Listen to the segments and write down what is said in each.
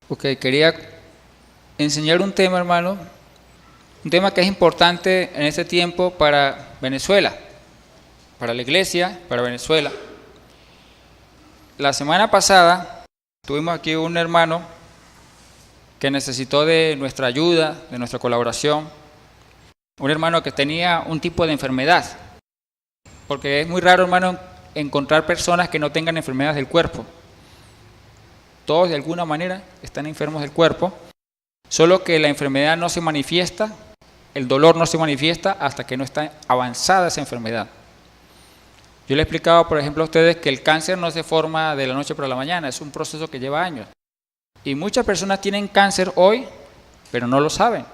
Ok, quería enseñar un tema, hermano, un tema que es importante en este tiempo para Venezuela, para la iglesia, para Venezuela. La semana pasada tuvimos aquí un hermano que necesitó de nuestra ayuda, de nuestra colaboración, un hermano que tenía un tipo de enfermedad, porque es muy raro, hermano, encontrar personas que no tengan enfermedades del cuerpo. Todos de alguna manera están enfermos del cuerpo, solo que la enfermedad no se manifiesta, el dolor no se manifiesta hasta que no está avanzada esa enfermedad. Yo le he explicado, por ejemplo, a ustedes que el cáncer no se forma de la noche para la mañana, es un proceso que lleva años. Y muchas personas tienen cáncer hoy, pero no lo saben.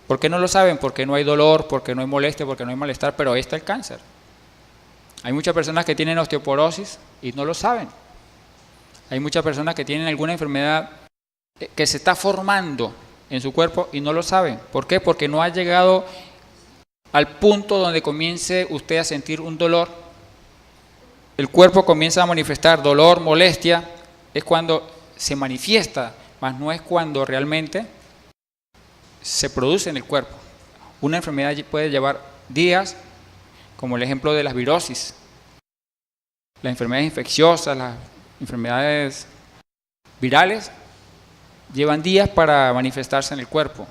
¿Por qué no lo saben? Porque no hay dolor, porque no hay molestia, porque no hay malestar, pero ahí está el cáncer. Hay muchas personas que tienen osteoporosis y no lo saben. Hay muchas personas que tienen alguna enfermedad que se está formando en su cuerpo y no lo saben. ¿Por qué? Porque no ha llegado al punto donde comience usted a sentir un dolor. El cuerpo comienza a manifestar dolor, molestia, es cuando se manifiesta, mas no es cuando realmente se produce en el cuerpo. Una enfermedad puede llevar días, como el ejemplo de las virosis, las enfermedades infecciosas, las enfermedades virales, llevan días para manifestarse en el cuerpo.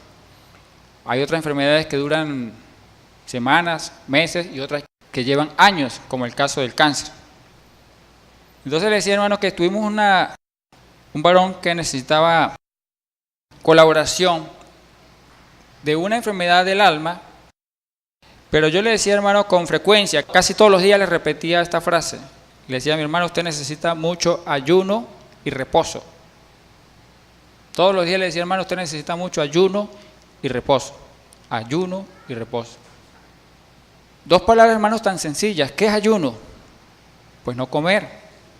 Hay otras enfermedades que duran semanas, meses y otras que llevan años, como el caso del cáncer. Entonces le decía, hermano, que tuvimos un varón que necesitaba colaboración de una enfermedad del alma, pero yo le decía, hermano, con frecuencia, casi todos los días le repetía esta frase. Le decía a mi hermano, usted necesita mucho ayuno y reposo. Todos los días le decía, hermano, usted necesita mucho ayuno y reposo. Ayuno y reposo. Dos palabras, hermanos, tan sencillas. ¿Qué es ayuno? Pues no comer,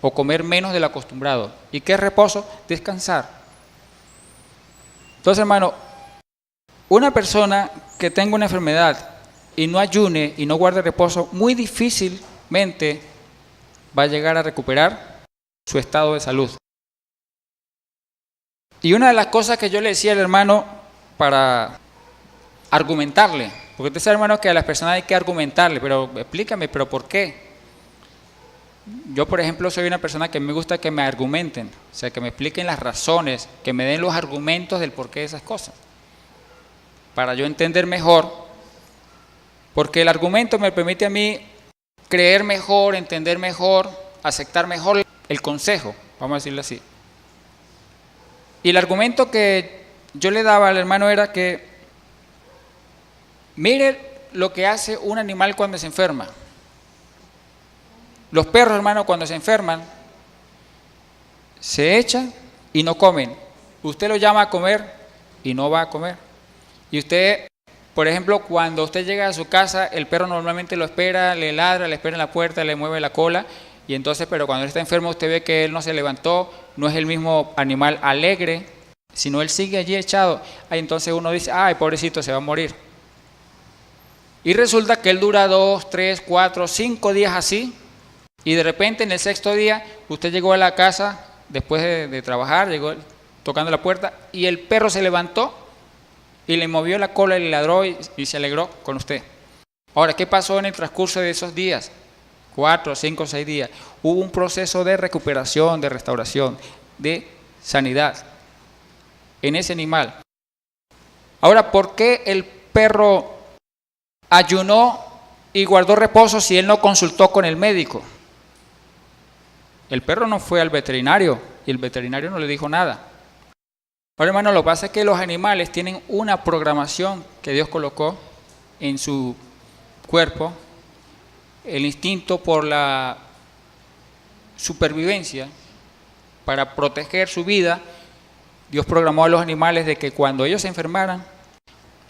o comer menos de lo acostumbrado. ¿Y qué es reposo? Descansar. Entonces, hermano, una persona que tenga una enfermedad y no ayune y no guarde reposo, muy difícilmente va a llegar a recuperar su estado de salud. Y una de las cosas que yo le decía al hermano para argumentarle, porque usted sabe, hermano, que a las personas hay que argumentarle, pero explícame, ¿pero por qué? Yo, por ejemplo, soy una persona que me gusta que me argumenten, o sea, que me expliquen las razones, que me den los argumentos del porqué de esas cosas, para yo entender mejor, porque el argumento me permite a mí creer mejor, entender mejor, aceptar mejor el consejo, vamos a decirlo así. Y el argumento que yo le daba al hermano era que, mire lo que hace un animal cuando se enferma. Los perros, hermano, cuando se enferman, se echan y no comen. Usted lo llama a comer y no va a comer. Y usted, por ejemplo, cuando usted llega a su casa, el perro normalmente lo espera, le ladra, le espera en la puerta, le mueve la cola. Y entonces, pero cuando él está enfermo, usted ve que él no se levantó, no es el mismo animal alegre, sino él sigue allí echado. Ahí entonces uno dice, ay, pobrecito, se va a morir. Y resulta que él dura 2, 3, 4, 5 días así, y de repente en el 6º día, usted llegó a la casa, después de trabajar, llegó tocando la puerta, y el perro se levantó, y le movió la cola y le ladró y se alegró con usted. Ahora, ¿qué pasó en el transcurso de esos días? 4, 5, 6 días. Hubo un proceso de recuperación, de restauración, de sanidad en ese animal. Ahora, ¿por qué el perro ayunó y guardó reposo si él no consultó con el médico? El perro no fue al veterinario y el veterinario no le dijo nada. Ahora, hermano, lo que pasa es que los animales tienen una programación que Dios colocó en su cuerpo, el instinto por la supervivencia, para proteger su vida. Dios programó a los animales de que cuando ellos se enfermaran,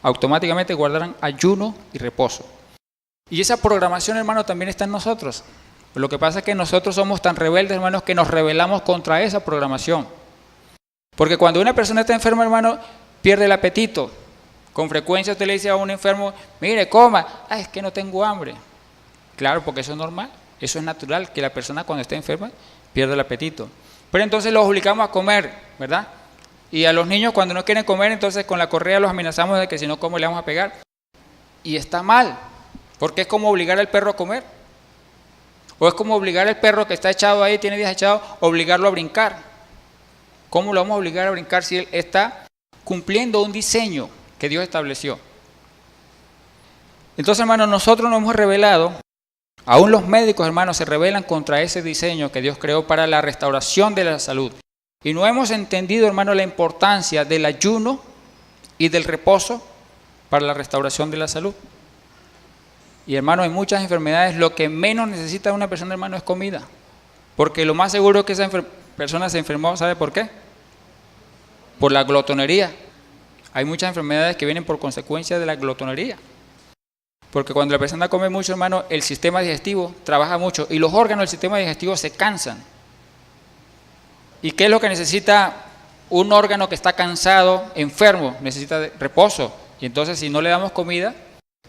automáticamente guardaran ayuno y reposo. Y esa programación, hermano, también está en nosotros. Lo que pasa es que nosotros somos tan rebeldes, hermanos, que nos rebelamos contra esa programación. Porque cuando una persona está enferma, hermano, pierde el apetito. Con frecuencia usted le dice a un enfermo, mire, coma, es que no tengo hambre. Claro, porque eso es normal, eso es natural, que la persona cuando está enferma pierda el apetito. Pero entonces los obligamos a comer, ¿verdad? Y a los niños cuando no quieren comer, entonces con la correa los amenazamos de que si no come le vamos a pegar. Y está mal, porque es como obligar al perro a comer. O es como obligar al perro que está echado ahí, tiene días echado, obligarlo a brincar. ¿Cómo lo vamos a obligar a brincar si él está cumpliendo un diseño que Dios estableció? Entonces, hermanos, nosotros nos hemos rebelado, aún los médicos, hermanos, se rebelan contra ese diseño que Dios creó para la restauración de la salud. Y no hemos entendido, hermanos, la importancia del ayuno y del reposo para la restauración de la salud. Y, hermanos, en muchas enfermedades lo que menos necesita una persona, hermano, es comida. Porque lo más seguro es que esa persona se enfermó, ¿sabe por qué? Por la glotonería. Hay muchas enfermedades que vienen por consecuencia de la glotonería. Porque cuando la persona come mucho, hermano, el sistema digestivo trabaja mucho y los órganos del sistema digestivo se cansan. ¿Y qué es lo que necesita un órgano que está cansado, enfermo? Necesita reposo. Y entonces si no le damos comida,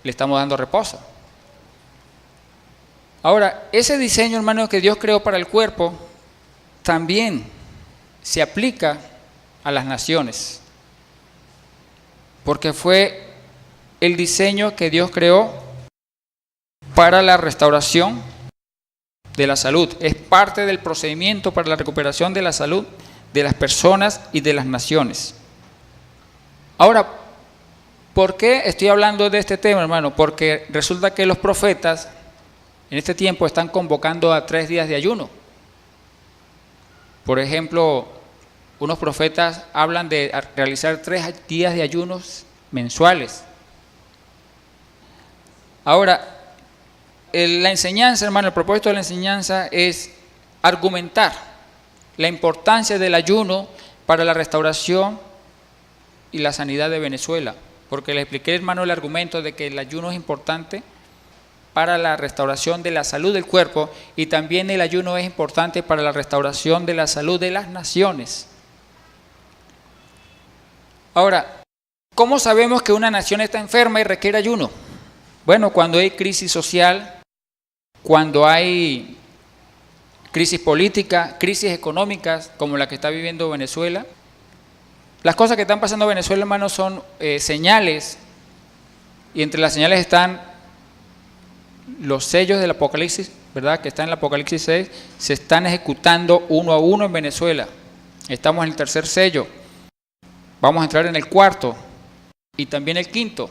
le estamos dando reposo. Ahora, ese diseño, hermano, que Dios creó para el cuerpo, también se aplica a las naciones. Porque fue el diseño que Dios creó para la restauración de la salud. Es parte del procedimiento para la recuperación de la salud de las personas y de las naciones. Ahora, ¿por qué estoy hablando de este tema, hermano? Porque resulta que los profetas en este tiempo están convocando a 3 días de ayuno. Por ejemplo, unos profetas hablan de realizar 3 días de ayunos mensuales. Ahora, la enseñanza, hermano, el propósito de la enseñanza es argumentar la importancia del ayuno para la restauración y la sanidad de Venezuela. Porque le expliqué, hermano, el argumento de que el ayuno es importante para la restauración de la salud del cuerpo y también el ayuno es importante para la restauración de la salud de las naciones. Ahora, ¿cómo sabemos que una nación está enferma y requiere ayuno? Bueno, cuando hay crisis social, cuando hay crisis política, crisis económicas como la que está viviendo Venezuela. Las cosas que están pasando en Venezuela, hermanos, son señales, y entre las señales están los sellos del Apocalipsis, ¿verdad? Que están en el Apocalipsis 6, se están ejecutando uno a uno en Venezuela. Estamos en el 3er sello, vamos a entrar en el 4º y también el 5º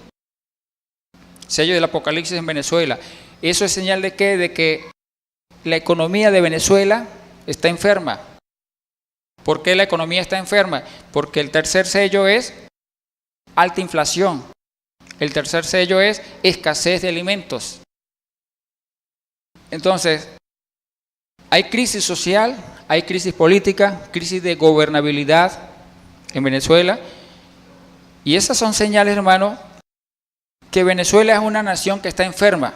sello del Apocalipsis en Venezuela. ¿Eso es señal de qué? De que la economía de Venezuela está enferma. ¿Por qué la economía está enferma? Porque el 3er sello es alta inflación. El 3er sello es escasez de alimentos. Entonces, hay crisis social, hay crisis política, crisis de gobernabilidad en Venezuela. Y esas son señales, hermano, que Venezuela es una nación que está enferma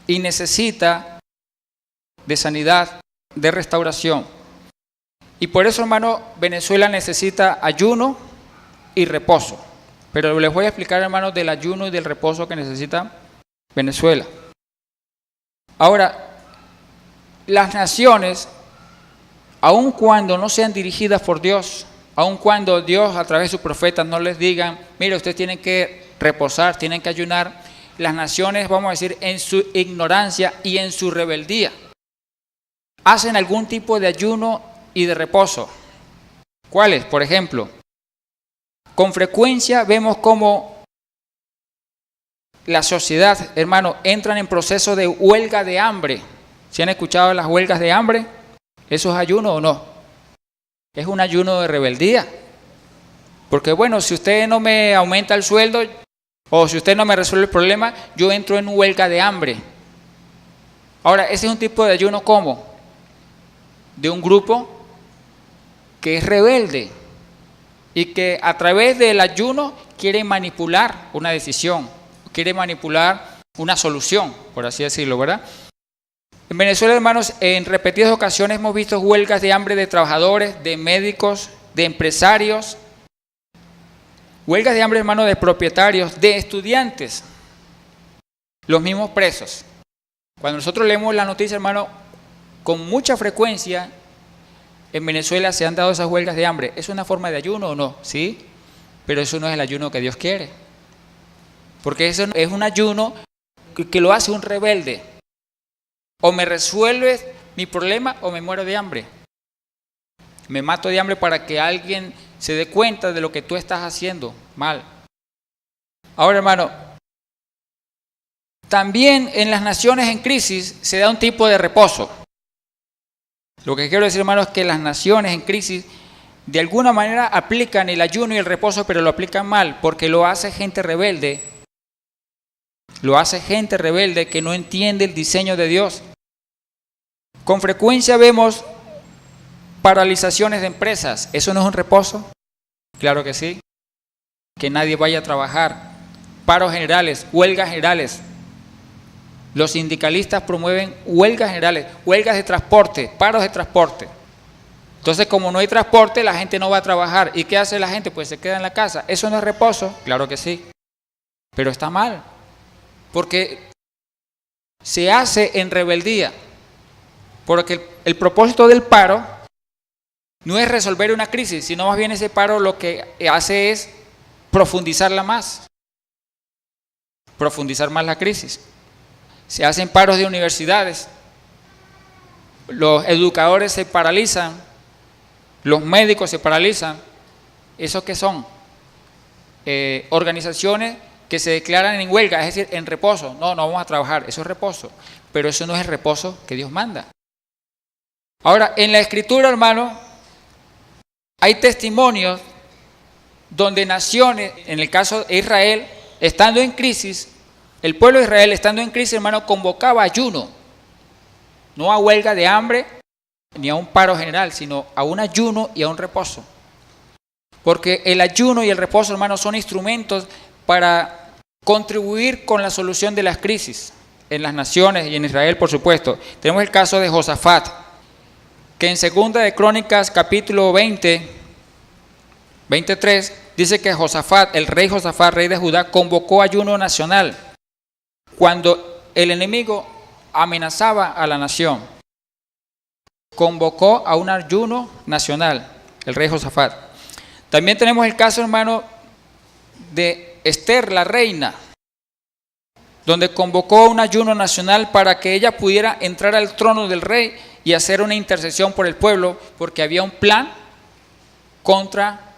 y necesita de sanidad, de restauración. Y por eso, hermano, Venezuela necesita ayuno y reposo. Pero les voy a explicar, hermano, del ayuno y del reposo que necesita Venezuela. Ahora, las naciones, aun cuando no sean dirigidas por Dios, aun cuando Dios a través de sus profetas no les digan, mire, ustedes tienen que reposar, tienen que ayunar, las naciones, vamos a decir, en su ignorancia y en su rebeldía, hacen algún tipo de ayuno y de reposo. ¿Cuáles? Por ejemplo, con frecuencia vemos cómo la sociedad, hermano, entran en proceso de huelga de hambre. ¿Se han escuchado las huelgas de hambre? ¿Eso es ayuno o no? Es un ayuno de rebeldía. Porque bueno, si usted no me aumenta el sueldo o si usted no me resuelve el problema, yo entro en huelga de hambre. Ahora, ese es un tipo de ayuno, ¿cómo? De un grupo que es rebelde y que a través del ayuno quiere manipular una decisión, quiere manipular una solución, por así decirlo, ¿verdad? En Venezuela, hermanos, en repetidas ocasiones hemos visto huelgas de hambre de trabajadores, de médicos, de empresarios, huelgas de hambre, hermanos, de propietarios, de estudiantes, los mismos presos. Cuando nosotros leemos la noticia, hermano, con mucha frecuencia en Venezuela se han dado esas huelgas de hambre. ¿Es una forma de ayuno o no? Sí, pero eso no es el ayuno que Dios quiere. Porque eso es un ayuno que lo hace un rebelde. O me resuelves mi problema o me muero de hambre. Me mato de hambre para que alguien se dé cuenta de lo que tú estás haciendo mal. Ahora, hermano, también en las naciones en crisis se da un tipo de reposo. Lo que quiero decir, hermano, es que las naciones en crisis de alguna manera aplican el ayuno y el reposo, pero lo aplican mal, porque lo hace gente rebelde. Lo hace gente rebelde que no entiende el diseño de Dios. Con frecuencia vemos paralizaciones de empresas. ¿Eso no es un reposo? Claro que sí. Que nadie vaya a trabajar. Paros generales, huelgas generales. Los sindicalistas promueven huelgas generales, huelgas de transporte, paros de transporte. Entonces, como no hay transporte, la gente no va a trabajar. ¿Y qué hace la gente? Pues se queda en la casa. ¿Eso no es reposo? Claro que sí. Pero está mal. Porque se hace en rebeldía. Porque el propósito del paro no es resolver una crisis, sino más bien ese paro lo que hace es profundizarla más. Profundizar más la crisis. Se hacen paros de universidades. Los educadores se paralizan. Los médicos se paralizan. ¿Esos qué son? Organizaciones que se declaran en huelga, es decir, en reposo. No vamos a trabajar. Eso es reposo. Pero eso no es el reposo que Dios manda. Ahora, en la Escritura, hermano, hay testimonios donde naciones, en el caso de Israel, estando en crisis, el pueblo de Israel, estando en crisis, hermano, convocaba ayuno. No a huelga de hambre, ni a un paro general, sino a un ayuno y a un reposo. Porque el ayuno y el reposo, hermano, son instrumentos para contribuir con la solución de las crisis en las naciones y en Israel, por supuesto. Tenemos el caso de Josafat, que en Segunda de Crónicas, capítulo 23, dice que Josafat, el rey Josafat, rey de Judá, convocó ayuno nacional cuando el enemigo amenazaba a la nación. Convocó a un ayuno nacional, el rey Josafat. También tenemos el caso, hermano, de Esther, la reina, donde convocó un ayuno nacional para que ella pudiera entrar al trono del rey y hacer una intercesión por el pueblo, porque había un plan contra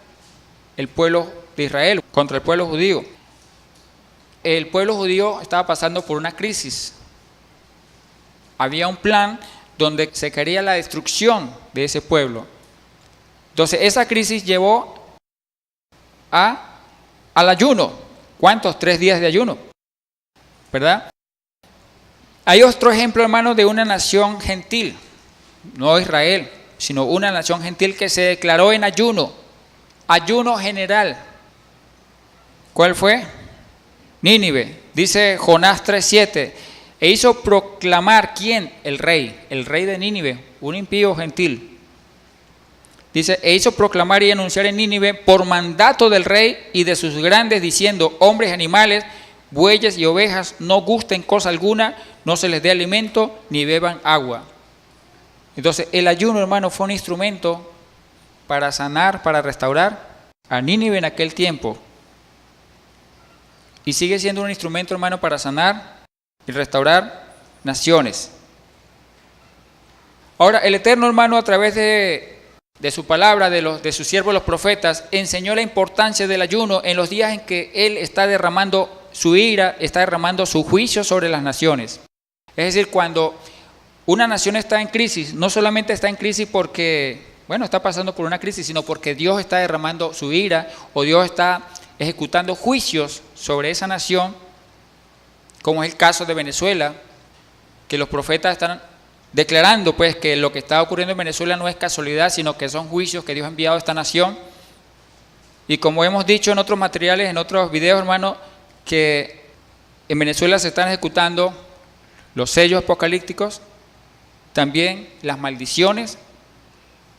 el pueblo de Israel, contra el pueblo judío. El pueblo judío estaba pasando por una crisis. Había un plan donde se quería la destrucción de ese pueblo. Entonces, esa crisis llevó al ayuno. ¿Cuántos? 3 días de ayuno, ¿verdad? Hay otro ejemplo, hermano, de una nación gentil, no Israel, sino una nación gentil que se declaró en ayuno general. ¿Cuál fue? Nínive. Dice Jonás 3:7, e hizo proclamar, ¿quién? El rey de Nínive, un impío gentil. Dice, e hizo proclamar y anunciar en Nínive por mandato del rey y de sus grandes, diciendo, hombres y animales, bueyes y ovejas, no gusten cosa alguna, no se les dé alimento, ni beban agua. Entonces, el ayuno, hermano, fue un instrumento para sanar, para restaurar a Nínive en aquel tiempo. Y sigue siendo un instrumento, hermano, para sanar y restaurar naciones. Ahora, el Eterno, hermano, a través de su palabra, de sus siervos los profetas, enseñó la importancia del ayuno en los días en que Él está derramando su ira, está derramando su juicio sobre las naciones. Es decir, cuando una nación está en crisis, no solamente está en crisis porque, está pasando por una crisis, sino porque Dios está derramando su ira o Dios está ejecutando juicios sobre esa nación, como es el caso de Venezuela, que los profetas están declarando pues que lo que está ocurriendo en Venezuela no es casualidad, sino que son juicios que Dios ha enviado a esta nación. Y como hemos dicho en otros materiales, en otros videos, hermano, que en Venezuela se están ejecutando los sellos apocalípticos, también las maldiciones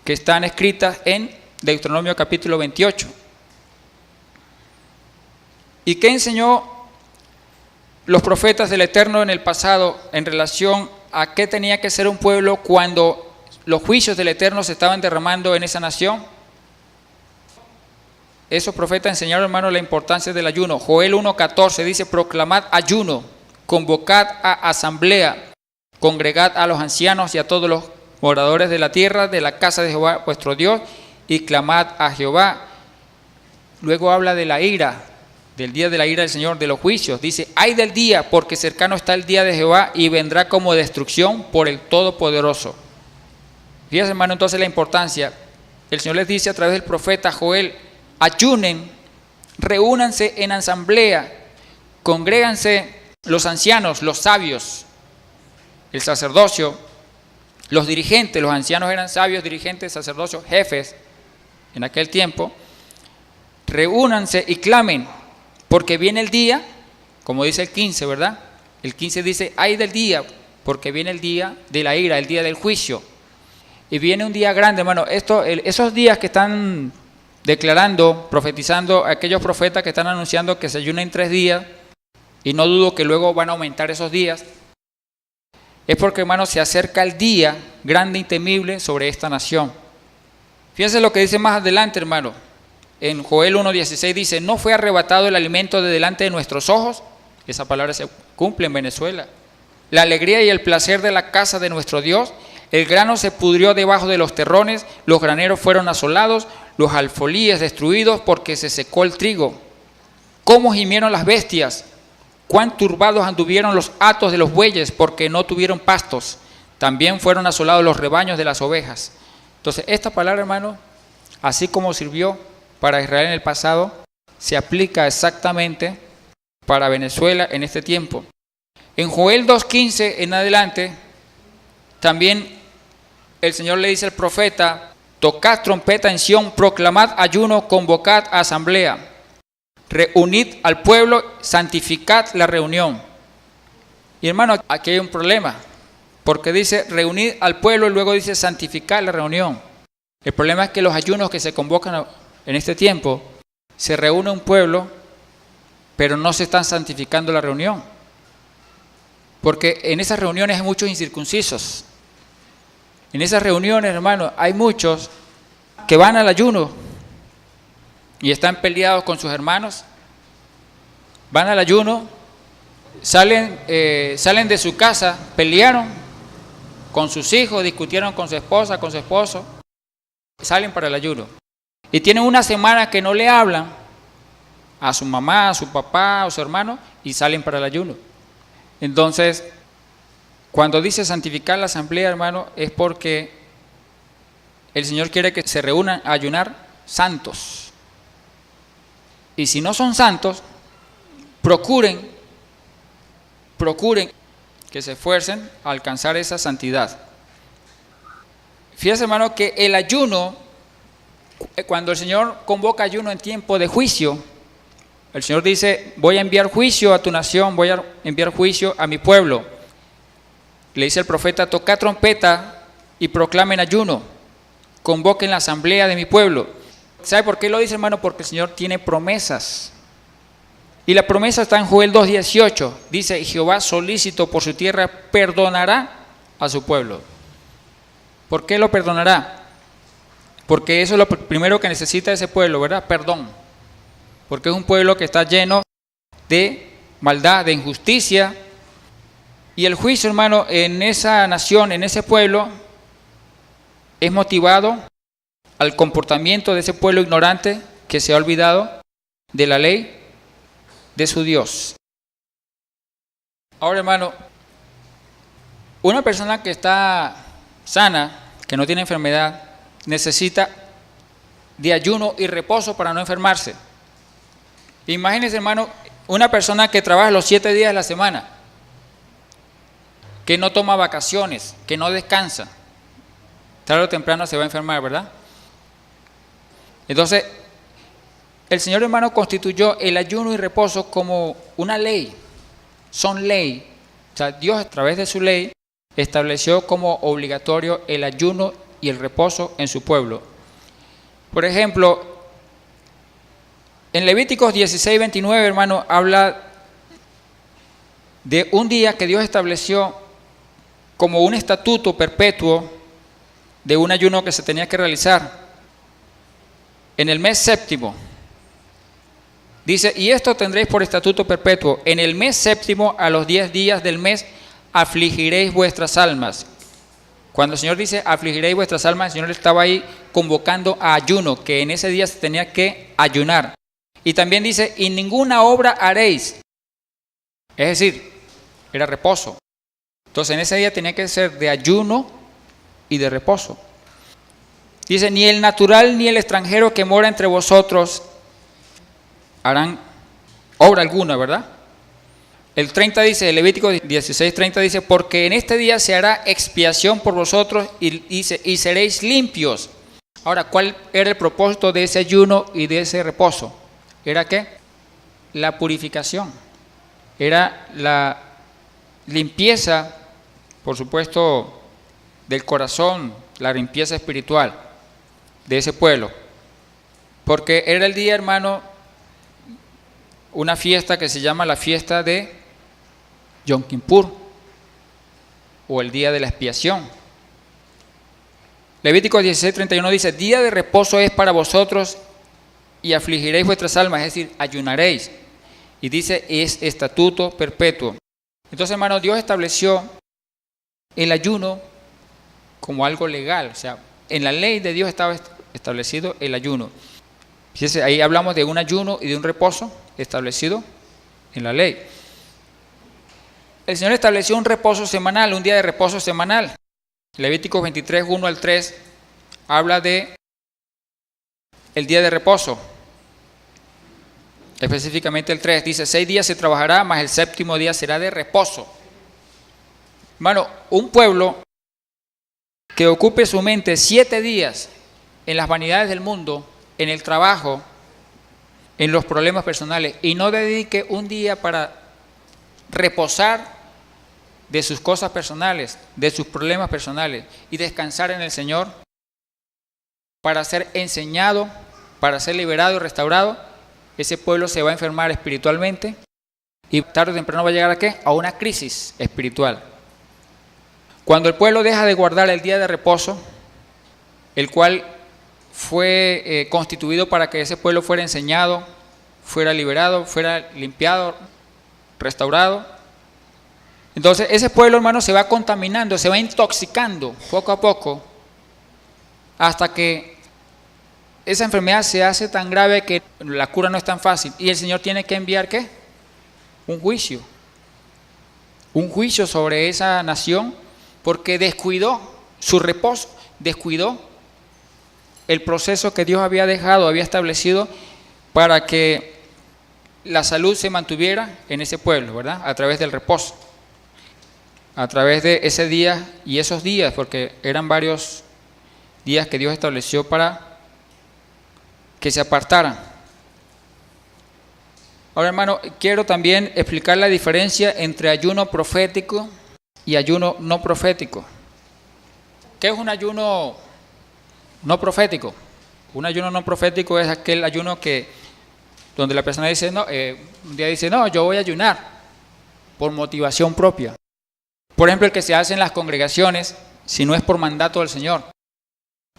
que están escritas en Deuteronomio capítulo 28. ¿Y qué enseñó los profetas del Eterno en el pasado en relación a qué tenía que ser un pueblo cuando los juicios del Eterno se estaban derramando en esa nación. Esos profetas enseñaron, hermanos, la importancia del ayuno. Joel 1:14 dice: proclamad ayuno, convocad a asamblea, congregad a los ancianos y a todos los moradores de la tierra, de la casa de Jehová vuestro Dios, y clamad a Jehová. Luego habla de la ira, del día de la ira del Señor, de los juicios. Dice: ay del día, porque cercano está el día de Jehová, y vendrá como destrucción por el Todopoderoso. Fíjense, hermano, entonces la importancia. El Señor les dice a través del profeta Joel: ayunen, reúnanse en asamblea, congréganse los ancianos, los sabios, el sacerdocio, los dirigentes. Los ancianos eran sabios, dirigentes, sacerdocios, jefes en aquel tiempo. Reúnanse y clamen, porque viene el día, como dice el 15, ¿verdad? El 15 dice: ay del día, porque viene el día de la ira, el día del juicio. Y viene un día grande, hermano. Esos días que están declarando, profetizando, aquellos profetas que están anunciando que se ayunen 3 días, y no dudo que luego van a aumentar esos días, es porque, hermano, se acerca el día grande y temible sobre esta nación. Fíjense lo que dice más adelante, hermano. En Joel 1:16 dice: ¿no fue arrebatado el alimento de delante de nuestros ojos? Esa palabra se cumple en Venezuela. La alegría y el placer de la casa de nuestro Dios. El grano se pudrió debajo de los terrones, los graneros fueron asolados, los alfolíes destruidos, porque se secó el trigo. ¿Cómo gimieron las bestias? Cuán turbados anduvieron los hatos de los bueyes, porque no tuvieron pastos. También fueron asolados los rebaños de las ovejas. Entonces, esta palabra, hermano, así como sirvió para Israel en el pasado, se aplica exactamente para Venezuela en este tiempo. En Joel 2:15 en adelante, también el Señor le dice al profeta: tocad trompeta en Sión, proclamad ayuno, convocad a asamblea, reunid al pueblo, santificad la reunión. Y hermano, aquí hay un problema, porque dice reunid al pueblo y luego dice santificar la reunión. El problema es que los ayunos que se convocan en este tiempo, se reúne un pueblo, pero no se están santificando la reunión. Porque en esas reuniones hay muchos incircuncisos. En esas reuniones, hermano, hay muchos que van al ayuno y están peleados con sus hermanos. Van al ayuno, salen de su casa, pelearon con sus hijos, discutieron con su esposa, con su esposo, salen para el ayuno. Y tienen una semana que no le hablan a su mamá, a su papá, a su hermano, y salen para el ayuno. Entonces, cuando dice santificar la asamblea, hermano, es porque el Señor quiere que se reúnan a ayunar santos. Y si no son santos, procuren que se esfuercen a alcanzar esa santidad. Fíjese, hermano, que el ayuno, cuando el Señor convoca ayuno en tiempo de juicio, el Señor dice: voy a enviar juicio a tu nación, voy a enviar juicio a mi pueblo. Le dice el profeta: tocad trompeta y proclamen ayuno, convoquen la asamblea de mi pueblo. ¿Sabe por qué lo dice, hermano? Porque el Señor tiene promesas. Y la promesa está en Joel 2:18. Dice: Jehová, solícito por su tierra, perdonará a su pueblo. ¿Por qué lo perdonará? Porque eso es lo primero que necesita ese pueblo, ¿verdad? Perdón. Porque es un pueblo que está lleno de maldad, de injusticia. Y el juicio, hermano, en esa nación, en ese pueblo, es motivado al comportamiento de ese pueblo ignorante que se ha olvidado de la ley de su Dios. Ahora, hermano, una persona que está sana, que no tiene enfermedad, necesita de ayuno y reposo para no enfermarse. Imagínense, hermano, una persona que trabaja los 7 días de la semana, que no toma vacaciones, que no descansa, tarde o temprano se va a enfermar, ¿verdad? Entonces, el Señor, hermano, constituyó el ayuno y reposo como una ley. Son ley. O sea, Dios, a través de su ley, estableció como obligatorio el ayuno y el reposo en su pueblo. Por ejemplo, en Levíticos 16:29, hermano, habla de un día que Dios estableció como un estatuto perpetuo de un ayuno que se tenía que realizar. En el mes séptimo, dice, y esto tendréis por estatuto perpetuo, en el mes séptimo, a los 10 días del mes, afligiréis vuestras almas. Cuando el Señor dice afligiréis vuestras almas, el Señor estaba ahí convocando a ayuno, que en ese día se tenía que ayunar. Y también dice, y ninguna obra haréis. Es decir, era reposo. Entonces en ese día tenía que ser de ayuno y de reposo. Dice, ni el natural ni el extranjero que mora entre vosotros harán obra alguna, ¿verdad? El 30 dice, Levítico 16:30 dice, porque en este día se hará expiación por vosotros y seréis limpios. Ahora, ¿cuál era el propósito de ese ayuno y de ese reposo? ¿Era qué? La purificación. Era la limpieza, por supuesto, del corazón, la limpieza espiritual de ese pueblo. Porque era el día, hermano, una fiesta que se llama la fiesta de Yom Kippur, o el día de la expiación. Levítico 16:31 dice, día de reposo es para vosotros y afligiréis vuestras almas, es decir, ayunaréis. Y dice, es estatuto perpetuo. Entonces, hermano, Dios estableció el ayuno como algo legal, o sea, en la ley de Dios estaba establecido el ayuno. Fíjese, ahí hablamos de un ayuno y de un reposo establecido en la ley. El Señor estableció un reposo semanal, un día de reposo semanal. Levítico 23:1 al 3 habla de el día de reposo. Específicamente el 3 dice, 6 días se trabajará, mas el séptimo día será de reposo. Hermano, un pueblo que ocupe su mente 7 días en las vanidades del mundo, en el trabajo, en los problemas personales, y no dedique un día para reposar de sus cosas personales, de sus problemas personales, y descansar en el Señor, para ser enseñado, para ser liberado y restaurado, ese pueblo se va a enfermar espiritualmente y tarde o temprano va a llegar ¿a qué? A una crisis espiritual. Cuando el pueblo deja de guardar el día de reposo, el cual fue constituido para que ese pueblo fuera enseñado, fuera liberado, fuera limpiado, restaurado, entonces ese pueblo, hermano, se va contaminando, se va intoxicando poco a poco, hasta que esa enfermedad se hace tan grave que la cura no es tan fácil. Y el Señor tiene que enviar ¿qué? Un juicio sobre esa nación, porque descuidó su reposo, descuidó el proceso que Dios había dejado, había establecido para que la salud se mantuviera en ese pueblo, ¿verdad? A través del reposo, a través de ese día y esos días, porque eran varios días que Dios estableció para que se apartaran. Ahora, hermano, quiero también explicar la diferencia entre ayuno profético y ayuno no profético. ¿Qué es un ayuno no profético? Un ayuno no profético es aquel ayuno donde la persona dice, no, un día dice, no, yo voy a ayunar por motivación propia. Por ejemplo, el que se hace en las congregaciones, si no es por mandato del Señor,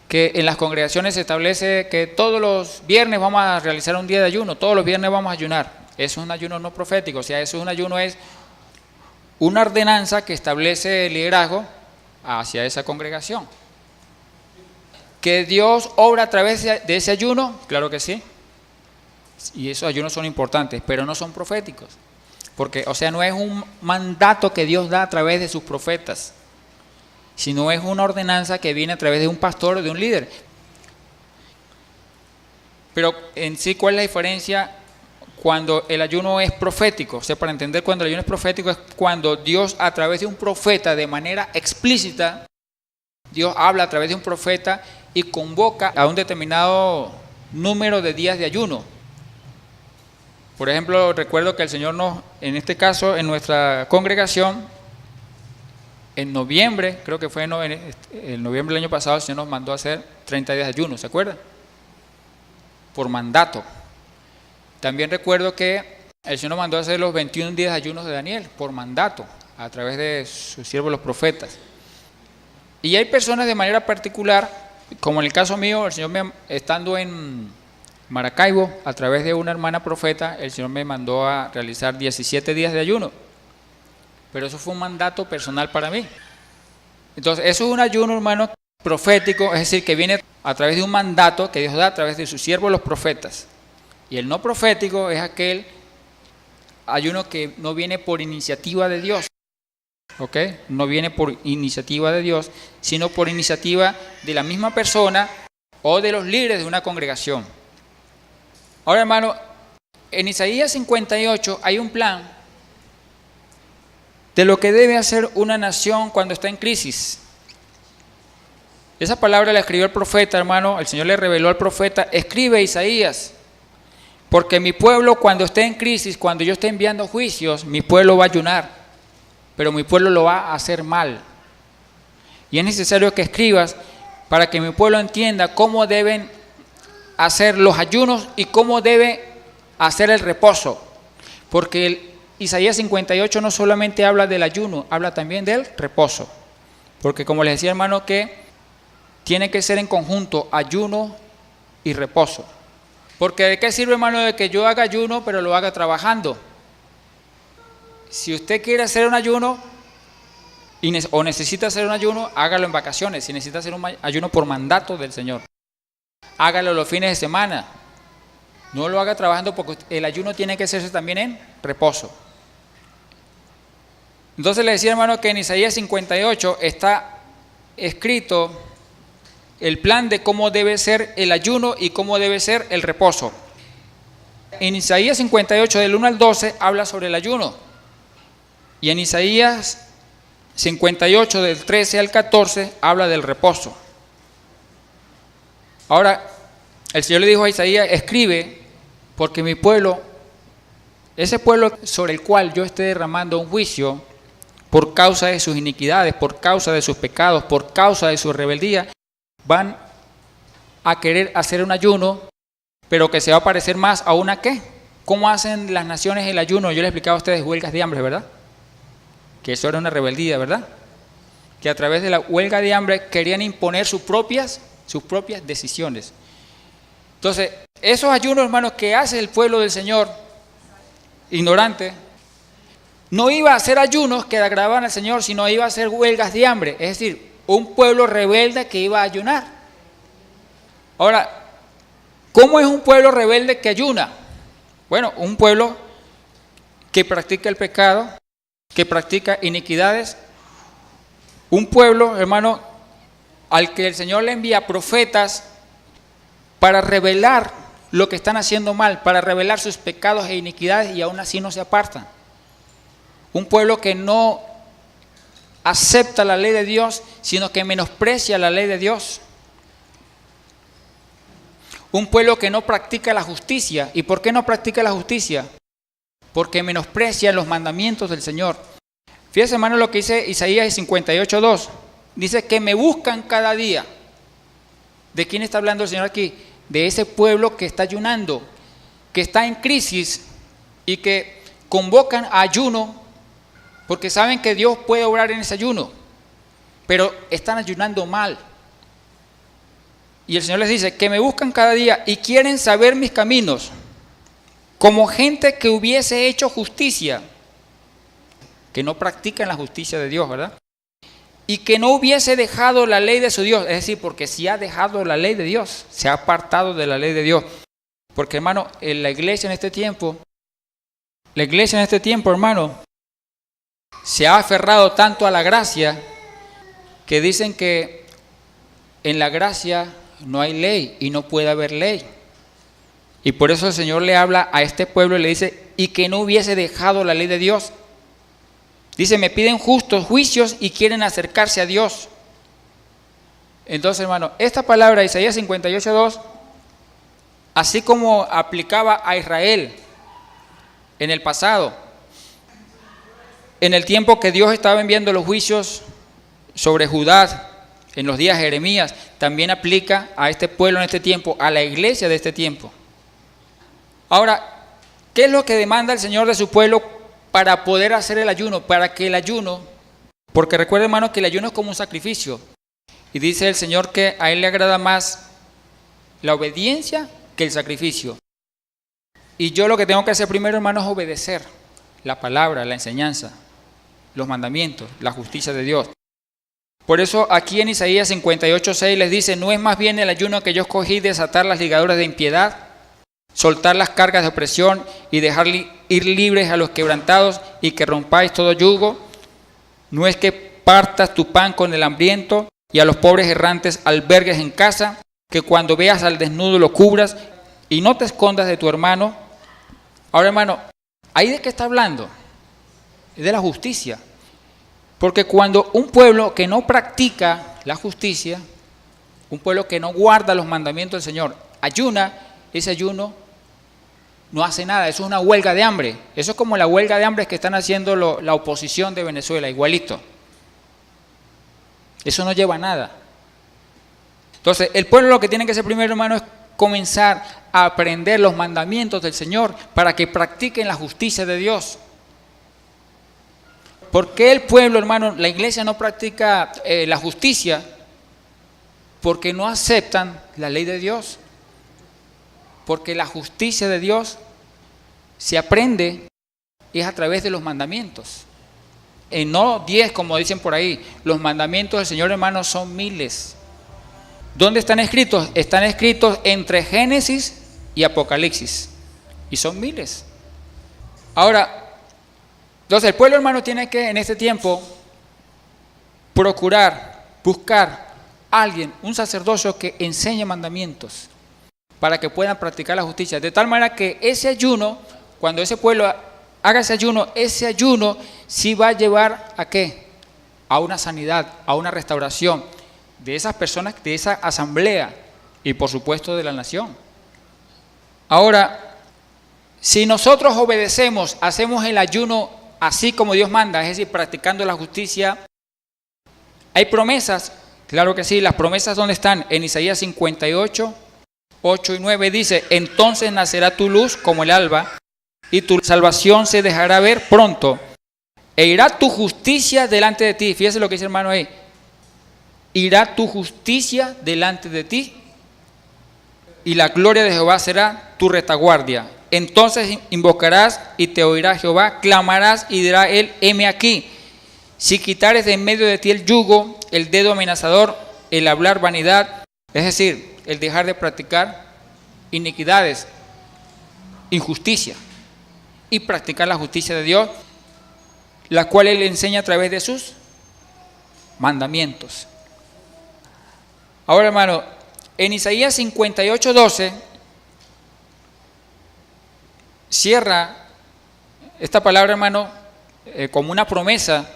que en las congregaciones se establece que todos los viernes vamos a realizar un día de ayuno, todos los viernes vamos a ayunar. Eso es un ayuno no profético, o sea, eso es un ayuno, es una ordenanza que establece el liderazgo hacia esa congregación. ¿Que Dios obra a través de ese ayuno? Claro que sí. Y esos ayunos son importantes, pero no son proféticos. Porque, o sea, no es un mandato que Dios da a través de sus profetas, sino es una ordenanza que viene a través de un pastor o de un líder. Pero en sí, ¿cuál es la diferencia cuando el ayuno es profético? O sea, para entender cuando el ayuno es profético es cuando Dios a través de un profeta de manera explícita, Dios habla a través de un profeta y convoca a un determinado número de días de ayuno. Por ejemplo, recuerdo que el Señor en este caso, en nuestra congregación, en noviembre, creo que fue en noviembre del año pasado, el Señor nos mandó a hacer 30 días de ayuno, ¿se acuerdan? Por mandato. También recuerdo que el Señor nos mandó a hacer los 21 días de ayunos de Daniel, por mandato, a través de sus siervos los profetas. Y hay personas de manera particular, como en el caso mío, el Señor estando en Maracaibo, a través de una hermana profeta, el Señor me mandó a realizar 17 días de ayuno. Pero eso fue un mandato personal para mí. Entonces, eso es un ayuno, hermano, profético, es decir, que viene a través de un mandato que Dios da a través de sus siervos los profetas. Y el no profético es aquel ayuno que no viene por iniciativa de Dios. ¿Ok? No viene por iniciativa de Dios, sino por iniciativa de la misma persona o de los líderes de una congregación. Ahora, hermano, en Isaías 58 hay un plan de lo que debe hacer una nación cuando está en crisis. Esa palabra la escribió el profeta, hermano, el Señor le reveló al profeta, escribe Isaías, porque mi pueblo cuando esté en crisis, cuando yo esté enviando juicios, mi pueblo va a ayunar, pero mi pueblo lo va a hacer mal. Y es necesario que escribas para que mi pueblo entienda cómo deben hacer los ayunos y cómo debe hacer el reposo. Porque Isaías 58 no solamente habla del ayuno, habla también del reposo. Porque como les decía, hermano, que tiene que ser en conjunto ayuno y reposo. Porque ¿de qué sirve, hermano, de que yo haga ayuno pero lo haga trabajando? Si usted quiere hacer un ayuno o necesita hacer un ayuno, hágalo en vacaciones. Si necesita hacer un ayuno por mandato del Señor, hágalo los fines de semana. No lo haga trabajando, porque el ayuno tiene que hacerse también en reposo. Entonces le decía, hermano, que en Isaías 58 está escrito el plan de cómo debe ser el ayuno y cómo debe ser el reposo. En Isaías 58 del 1 al 12 habla sobre el ayuno. Y en Isaías 58 del 13 al 14 habla del reposo. Ahora, el Señor le dijo a Isaías, escribe, porque mi pueblo, ese pueblo sobre el cual yo esté derramando un juicio por causa de sus iniquidades, por causa de sus pecados, por causa de su rebeldía, van a querer hacer un ayuno, pero que se va a parecer más a una ¿qué? ¿Cómo hacen las naciones el ayuno? Yo les explicaba a ustedes huelgas de hambre, ¿verdad? Que eso era una rebeldía, ¿verdad? Que a través de la huelga de hambre querían imponer sus propias decisiones. Entonces, esos ayunos, hermanos, que hace el pueblo del Señor, ignorante, no iba a hacer ayunos que agradaban al Señor, sino iba a hacer huelgas de hambre. Es decir, un pueblo rebelde que iba a ayunar. Ahora, ¿cómo es un pueblo rebelde que ayuna? Bueno, un pueblo que practica el pecado, que practica iniquidades, un pueblo, hermano, al que el Señor le envía profetas para revelar lo que están haciendo mal, para revelar sus pecados e iniquidades, y aún así no se apartan. Un pueblo que no acepta la ley de Dios, sino que menosprecia la ley de Dios. Un pueblo que no practica la justicia. ¿Y por qué no practica la justicia? Porque menosprecia los mandamientos del Señor. Fíjense, hermano, lo que dice Isaías 58:2. Dice que me buscan cada día. ¿De quién está hablando el Señor aquí? De ese pueblo que está ayunando, que está en crisis y que convocan a ayuno porque saben que Dios puede obrar en ese ayuno, pero están ayunando mal. Y el Señor les dice que me buscan cada día y quieren saber mis caminos, como gente que hubiese hecho justicia, que no practican la justicia de Dios, ¿verdad? Y que no hubiese dejado la ley de su Dios, es decir, porque si ha dejado la ley de Dios, se ha apartado de la ley de Dios. Porque, hermano, en la iglesia en este tiempo, hermano, se ha aferrado tanto a la gracia que dicen que en la gracia no hay ley y no puede haber ley. Y por eso el Señor le habla a este pueblo y le dice, y que no hubiese dejado la ley de Dios. Dice, me piden justos juicios y quieren acercarse a Dios. Entonces, hermano, esta palabra, Isaías 58:2, así como aplicaba a Israel en el pasado, en el tiempo que Dios estaba enviando los juicios sobre Judá, en los días de Jeremías, también aplica a este pueblo en este tiempo, a la iglesia de este tiempo. Ahora, ¿qué es lo que demanda el Señor de su pueblo para poder hacer el ayuno? Para que el ayuno, porque recuerden, hermano, que el ayuno es como un sacrificio. Y dice el Señor que a Él le agrada más la obediencia que el sacrificio. Y yo lo que tengo que hacer primero, hermano, es obedecer la palabra, la enseñanza, los mandamientos, la justicia de Dios. Por eso aquí en Isaías 58:6 les dice: no es más bien el ayuno que yo escogí desatar las ligaduras de impiedad, soltar las cargas de opresión y dejar ir libres a los quebrantados y que rompáis todo yugo. No es que partas tu pan con el hambriento y a los pobres errantes albergues en casa, que cuando veas al desnudo lo cubras y no te escondas de tu hermano. Ahora, hermano, ¿ahí de qué está hablando? Es de la justicia. Porque cuando un pueblo que no practica la justicia, un pueblo que no guarda los mandamientos del Señor, ayuna, ese ayuno no hace nada. Eso es una huelga de hambre. Eso es como la huelga de hambre que están haciendo la oposición de Venezuela, igualito. Eso no lleva a nada. Entonces, el pueblo lo que tiene que hacer primero, hermano, es comenzar a aprender los mandamientos del Señor para que practiquen la justicia de Dios. ¿Por qué el pueblo, hermano, la iglesia no practica la justicia? Porque no aceptan la ley de Dios. Porque la justicia de Dios se aprende es a través de los mandamientos. No 10, como dicen por ahí. Los mandamientos del Señor, hermano, son miles. ¿Dónde están escritos? Están escritos entre Génesis y Apocalipsis. Y son miles. Ahora, entonces el pueblo, hermano, tiene que en este tiempo procurar, buscar a alguien, un sacerdocio que enseñe mandamientos para que puedan practicar la justicia. De tal manera que ese ayuno, cuando ese pueblo haga ese ayuno sí va a llevar ¿a qué? A una sanidad, a una restauración de esas personas, de esa asamblea y por supuesto de la nación. Ahora, si nosotros obedecemos, hacemos el ayuno así como Dios manda, es decir, practicando la justicia, ¿hay promesas? Claro que sí. Las promesas, ¿dónde están? En Isaías 58, 8 y 9 dice: entonces nacerá tu luz como el alba y tu salvación se dejará ver pronto e irá tu justicia delante de ti. Fíjese lo que dice, hermano, ahí. Irá tu justicia delante de ti y la gloria de Jehová será tu retaguardia. Entonces invocarás y te oirá Jehová, clamarás y dirá él: heme aquí. Si quitares de en medio de ti el yugo, el dedo amenazador, el hablar vanidad, es decir, el dejar de practicar iniquidades, injusticia, y practicar la justicia de Dios, la cual Él enseña a través de sus mandamientos. Ahora, hermano, en Isaías 58:12 cierra esta palabra, hermano, como una promesa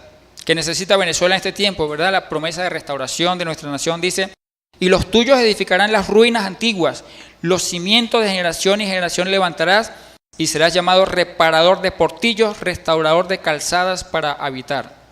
que necesita Venezuela en este tiempo, ¿verdad? La promesa de restauración de nuestra nación dice: y los tuyos edificarán las ruinas antiguas, los cimientos de generación y generación levantarás, y serás llamado reparador de portillos, restaurador de calzadas para habitar.